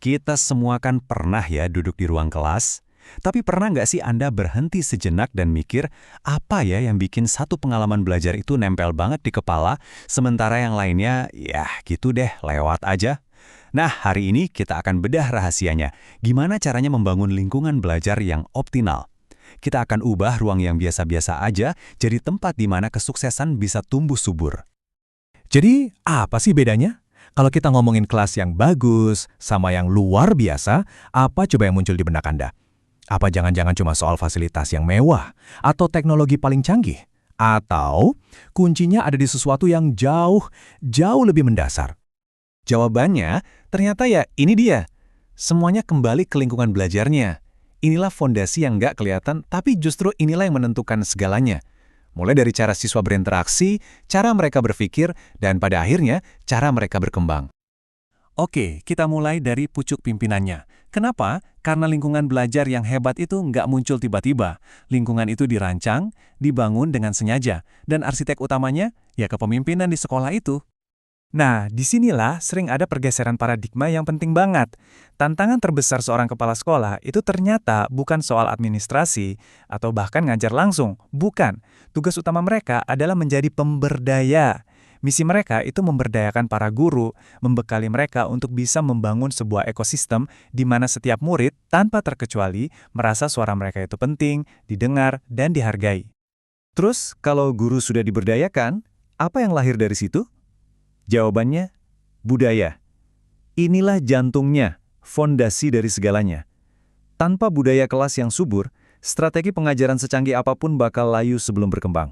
Kita semua kan pernah ya duduk di ruang kelas, tapi pernah nggak sih Anda berhenti sejenak dan mikir, apa ya yang bikin satu pengalaman belajar itu nempel banget di kepala, sementara yang lainnya, ya gitu deh, lewat aja? Nah, hari ini kita akan bedah rahasianya, gimana caranya membangun lingkungan belajar yang optimal. Kita akan ubah ruang yang biasa-biasa aja jadi tempat di mana kesuksesan bisa tumbuh subur. Jadi, apa sih bedanya? Kalau kita ngomongin kelas yang bagus sama yang luar biasa, apa coba yang muncul di benak Anda? Apa jangan-jangan cuma soal fasilitas yang mewah? Atau teknologi paling canggih? Atau kuncinya ada di sesuatu yang jauh lebih mendasar? Jawabannya, ternyata ya ini dia. Semuanya kembali ke lingkungan belajarnya. Inilah fondasi yang nggak kelihatan, tapi justru inilah yang menentukan segalanya. Mulai dari cara siswa berinteraksi, cara mereka berpikir, dan pada akhirnya, cara mereka berkembang. Oke, kita mulai dari pucuk pimpinannya. Kenapa? Karena lingkungan belajar yang hebat itu nggak muncul tiba-tiba. Lingkungan itu dirancang, dibangun dengan sengaja, dan arsitek utamanya ya kepemimpinan di sekolah itu. Nah, disinilah sering ada pergeseran paradigma yang penting banget. Tantangan terbesar seorang kepala sekolah itu ternyata bukan soal administrasi atau bahkan ngajar langsung. Bukan. Tugas utama mereka adalah menjadi pemberdaya. Misi mereka itu memberdayakan para guru, membekali mereka untuk bisa membangun sebuah ekosistem di mana setiap murid, tanpa terkecuali, merasa suara mereka itu penting, didengar, dan dihargai. Terus, kalau guru sudah diberdayakan, apa yang lahir dari situ? Jawabannya, budaya. Inilah jantungnya, fondasi dari segalanya. Tanpa budaya kelas yang subur, strategi pengajaran secanggih apapun bakal layu sebelum berkembang.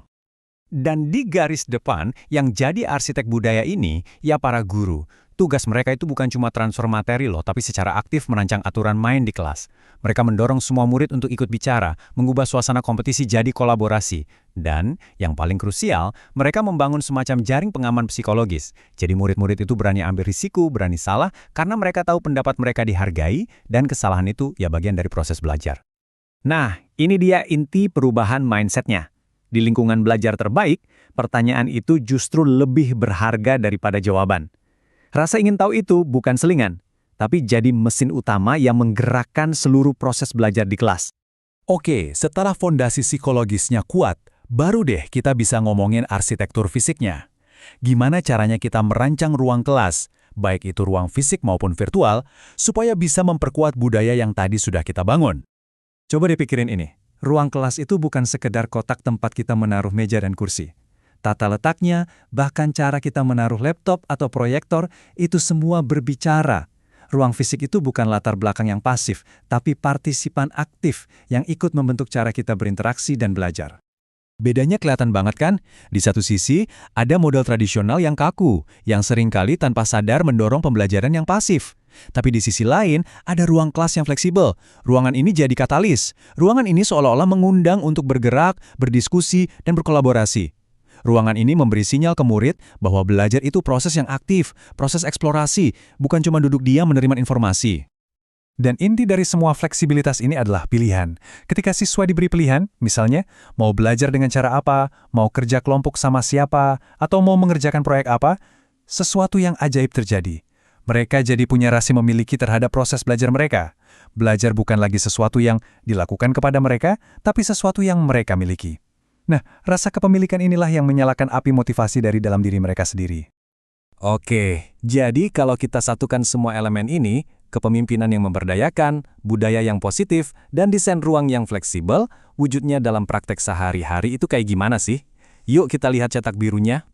Dan di garis depan, yang jadi arsitek budaya ini, ya para guru. Tugas mereka itu bukan cuma transfer materi loh, tapi secara aktif merancang aturan main di kelas. Mereka mendorong semua murid untuk ikut bicara, mengubah suasana kompetisi jadi kolaborasi. Dan, yang paling krusial, mereka membangun semacam jaring pengaman psikologis. Jadi murid-murid itu berani ambil risiko, berani salah, karena mereka tahu pendapat mereka dihargai, dan kesalahan itu ya bagian dari proses belajar. Nah, ini dia inti perubahan mindsetnya. Di lingkungan belajar terbaik, pertanyaan itu justru lebih berharga daripada jawaban. Rasa ingin tahu itu bukan selingan, tapi jadi mesin utama yang menggerakkan seluruh proses belajar di kelas. Oke, setelah fondasi psikologisnya kuat, baru deh kita bisa ngomongin arsitektur fisiknya. Gimana caranya kita merancang ruang kelas, baik itu ruang fisik maupun virtual, supaya bisa memperkuat budaya yang tadi sudah kita bangun. Coba dipikirin ini, ruang kelas itu bukan sekedar kotak tempat kita menaruh meja dan kursi. Tata letaknya, bahkan cara kita menaruh laptop atau proyektor, itu semua berbicara. Ruang fisik itu bukan latar belakang yang pasif, tapi partisipan aktif yang ikut membentuk cara kita berinteraksi dan belajar. Bedanya kelihatan banget kan? Di satu sisi, ada model tradisional yang kaku, yang seringkali tanpa sadar mendorong pembelajaran yang pasif. Tapi di sisi lain, ada ruang kelas yang fleksibel. Ruangan ini jadi katalis. Ruangan ini seolah-olah mengundang untuk bergerak, berdiskusi, dan berkolaborasi. Ruangan ini memberi sinyal ke murid bahwa belajar itu proses yang aktif, proses eksplorasi, bukan cuma duduk diam menerima informasi. Dan inti dari semua fleksibilitas ini adalah pilihan. Ketika siswa diberi pilihan, misalnya, mau belajar dengan cara apa, mau kerja kelompok sama siapa, atau mau mengerjakan proyek apa, sesuatu yang ajaib terjadi. Mereka jadi punya rasa memiliki terhadap proses belajar mereka. Belajar bukan lagi sesuatu yang dilakukan kepada mereka, tapi sesuatu yang mereka miliki. Nah, rasa kepemilikan inilah yang menyalakan api motivasi dari dalam diri mereka sendiri. Oke, jadi kalau kita satukan semua elemen ini, kepemimpinan yang memberdayakan, budaya yang positif, dan desain ruang yang fleksibel, wujudnya dalam praktek sehari-hari itu kayak gimana sih? Yuk kita lihat cetak birunya.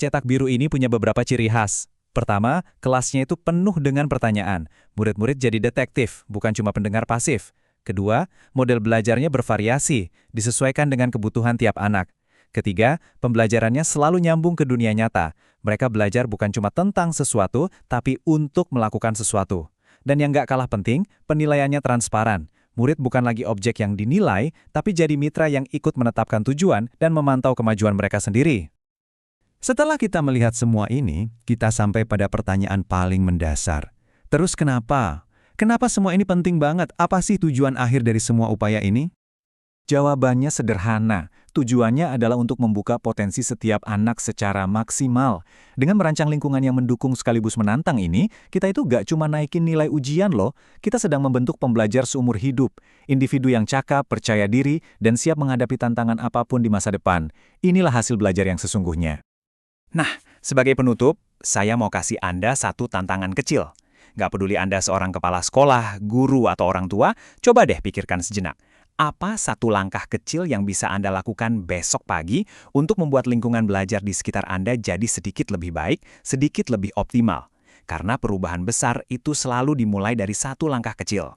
Cetak biru ini punya beberapa ciri khas. Pertama, kelasnya itu penuh dengan pertanyaan. Murid-murid jadi detektif, bukan cuma pendengar pasif. Kedua, model belajarnya bervariasi, disesuaikan dengan kebutuhan tiap anak. Ketiga, pembelajarannya selalu nyambung ke dunia nyata. Mereka belajar bukan cuma tentang sesuatu, tapi untuk melakukan sesuatu. Dan yang nggak kalah penting, penilaiannya transparan. Murid bukan lagi objek yang dinilai, tapi jadi mitra yang ikut menetapkan tujuan dan memantau kemajuan mereka sendiri. Setelah kita melihat semua ini, kita sampai pada pertanyaan paling mendasar. Terus kenapa? Kenapa semua ini penting banget? Apa sih tujuan akhir dari semua upaya ini? Jawabannya sederhana. Tujuannya adalah untuk membuka potensi setiap anak secara maksimal. Dengan merancang lingkungan yang mendukung sekaligus menantang ini, kita itu gak cuma naikin nilai ujian loh, kita sedang membentuk pembelajar seumur hidup. Individu yang cakap, percaya diri, dan siap menghadapi tantangan apapun di masa depan. Inilah hasil belajar yang sesungguhnya. Nah, sebagai penutup, saya mau kasih Anda satu tantangan kecil. Nggak peduli Anda seorang kepala sekolah, guru, atau orang tua, coba deh pikirkan sejenak. Apa satu langkah kecil yang bisa Anda lakukan besok pagi untuk membuat lingkungan belajar di sekitar Anda jadi sedikit lebih baik, sedikit lebih optimal? Karena perubahan besar itu selalu dimulai dari satu langkah kecil.